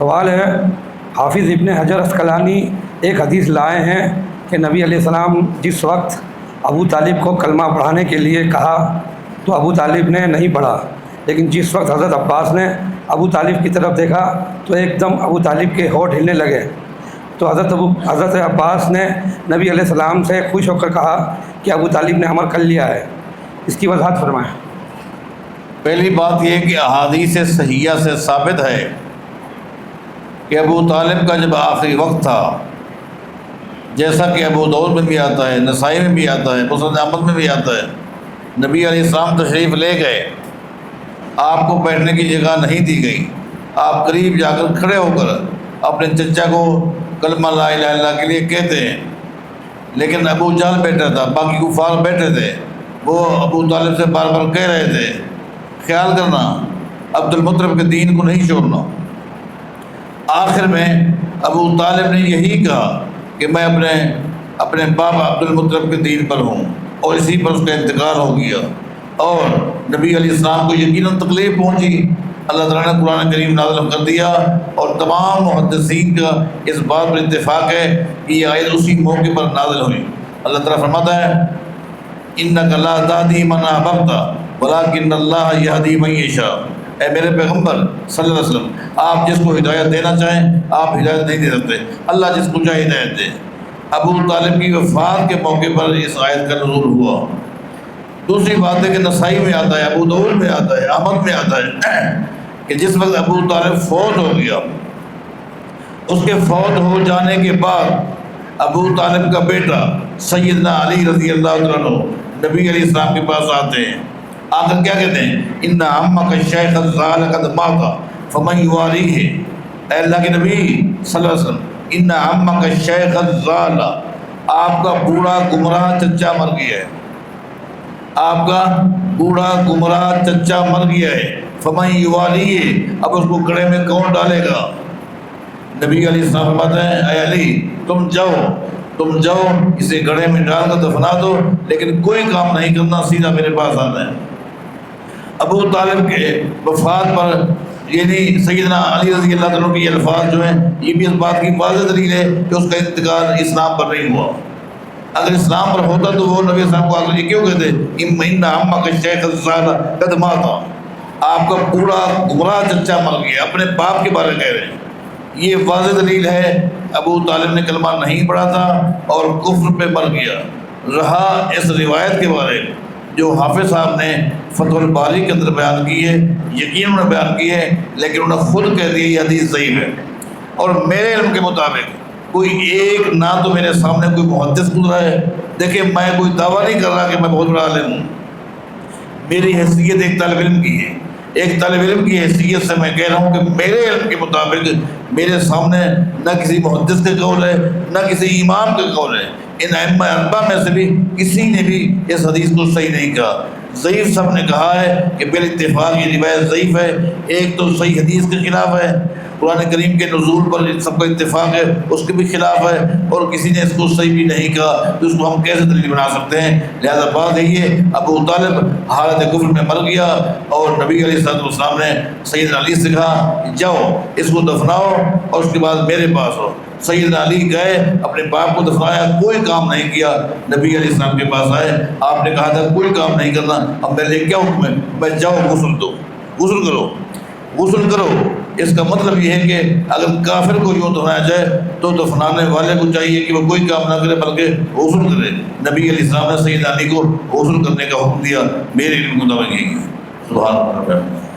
سوال ہے، حافظ ابن حجر عسقلانی ایک حدیث لائے ہیں کہ نبی علیہ السلام جس وقت ابو طالب کو کلمہ پڑھانے کے لیے کہا تو ابو طالب نے نہیں پڑھا، لیکن جس وقت حضرت عباس نے ابو طالب کی طرف دیکھا تو ایک دم ابو طالب کے ہونٹ ہلنے لگے، تو حضرت عباس نے نبی علیہ السلام سے خوش ہو کر کہا کہ ابو طالب نے عمل کر لیا ہے، اس کی وضاحت فرمائیں۔ پہلی بات یہ کہ احادیث صحیحہ سے ثابت ہے کہ ابو طالب کا جب آخری وقت تھا، جیسا کہ ابو داؤد میں بھی آتا ہے، نسائی میں بھی آتا ہے، مسند احمد میں بھی آتا ہے، نبی علیہ السلام تشریف لے گئے، آپ کو بیٹھنے کی جگہ نہیں دی گئی، آپ قریب جا کر کھڑے ہو کر اپنے چچا کو کلمہ لا الہ الا اللہ کے لیے کہتے ہیں، لیکن ابو جہل بیٹھا تھا، باقی کفار بیٹھے تھے، وہ ابو طالب سے بار بار کہہ رہے تھے خیال کرنا، عبد المطلب کے دین کو نہیں چھوڑنا۔ آخر میں ابو طالب نے یہی کہا کہ میں اپنے باپ عبد المطلب کے دین پر ہوں، اور اسی پر اس کا انتقال ہو گیا، اور نبی علیہ السلام کو یقیناً تکلیف پہنچی۔ اللہ تعالیٰ نے قرآن کریم نازل کر دیا، اور تمام محدثین کا اس بات پر اتفاق ہے کہ یہ آیت اسی موقع پر نازل ہوئی۔ اللہ تعالیٰ فرماتا ہے اِنَّكَ لَا تَهْدِي مَنْ أَحْبَبْتَ وَلَٰكِنَّ اللَّهَ يَهْدِي مَن يَشَاءُ۔ اے میرے پیغمبر صلی اللہ علیہ وسلم، آپ جس کو ہدایت دینا چاہیں آپ ہدایت نہیں دے سکتے، اللہ جس کو چاہے ہدایت دے۔ ابو طالب کی وفات کے موقع پر اس آیت کا نزول ہوا۔ دوسری بات ہے کہ نسائی میں آتا ہے، ابو داؤد میں آتا ہے، احمد میں آتا ہے کہ جس وقت ابو طالب فوت ہو گیا، اس کے فوت ہو جانے کے بعد ابو طالب کا بیٹا سیدنا علی رضی اللہ عنہ نبی علیہ السلام کے پاس آتے ہیں، آ کر کیا کہتے ہیں ان عمک الشیخ الزال قد مات فمن یوالیہ۔ اے اللہ کے نبی صلی اللہ علیہ وسلم، ان عمک الشیخ الزال، آپ کا بوڑھا گمراہ چچا مر گیا ہے، آپ کا بوڑھا گمراہ چچا مر گیا ہے، فمن یوالیہ، اب اس کو گڑھے میں کون ڈالے گا؟ نبی علیہ السلام فرماتے ہیں اے علی تم جاؤ اسے گڑھے میں ڈال کر دفنا دو، لیکن کوئی کام نہیں کرنا، سیدھا میرے پاس آنا ہے۔ ابو طالب کے وفات پر یعنی سیدنا علی رضی اللہ عنہ کے الفاظ جو ہیں، یہ بھی اس بات کی واضح دلیل ہے کہ اس کا انتقال اسلام پر نہیں ہوا۔ اگر اسلام پر ہوتا تو وہ نبی صاحب کو آگے یہ کیوں کہتے ان عمک الشیخ الزال قد مات، آپ کا بوڑھا گمراہ چچا مر گیا، اپنے باپ کے بارے میں کہہ رہے ہیں۔ یہ واضح دلیل ہے ابو طالب نے کلمہ نہیں پڑھا تھا اور کفر پہ مر گیا۔ رہا اس روایت کے بارے جو حافظ صاحب نے فتح الباری کے اندر بیان کی ہے، یقیناً انہوں نے بیان کی ہے، لیکن انہوں نے خود کہہ دیا یہ حدیث ضعیف ہے، اور میرے علم کے مطابق کوئی ایک نہ تو میرے سامنے کوئی محدث گزرا ہے۔ دیکھیں میں کوئی دعویٰ نہیں کر رہا کہ میں بہت بڑا عالم ہوں، میری حیثیت ایک طالب علم کی ہے، ایک طالب علم کی حیثیت سے میں کہہ رہا ہوں کہ میرے علم کے مطابق میرے سامنے نہ کسی محدث کے قول ہے نہ کسی امام کے قول ہے، ان ائمہ اربعہ میں سے بھی کسی نے بھی اس حدیث کو صحیح نہیں کہا۔ ضعیف سب نے کہا ہے کہ بالاتفاق یہ روایت ضعیف ہے، ایک تو صحیح حدیث کے خلاف ہے، قرآن کریم کے نزول پر سب کا اتفاق ہے اس کے بھی خلاف ہے، اور کسی نے اس کو صحیح بھی نہیں کہا، تو اس کو ہم کیسے دلیل بنا سکتے ہیں؟ لہذا بات ہے یہ ابو طالب حالت کفر میں مر گیا، اور نبی علیہ السلام نے سیدنا علی سے کہا جاؤ اس کو دفناؤ اور اس کے بعد میرے پاس ہو۔ سیدنا علی گئے، اپنے باپ کو دفنایا، کوئی کام نہیں کیا، نبی علیہ السلام کے پاس آئے، آپ نے کہا تھا کوئی کام نہیں کرنا، اب میرے لیے کیا حکم ہے؟ میں جاؤ غسل دو، غسل کرو۔ اس کا مطلب یہ ہے کہ اگر کافر کو یوں دفنایا جائے تو دفنانے والے کو چاہیے کہ وہ کوئی کام نہ کرے بلکہ غسل کرے۔ نبی علیہ السلام نے سیدنا علی کو غسل کرنے کا حکم دیا، میرے علم کے مطابق یہی ہے۔ سبحان اللہ۔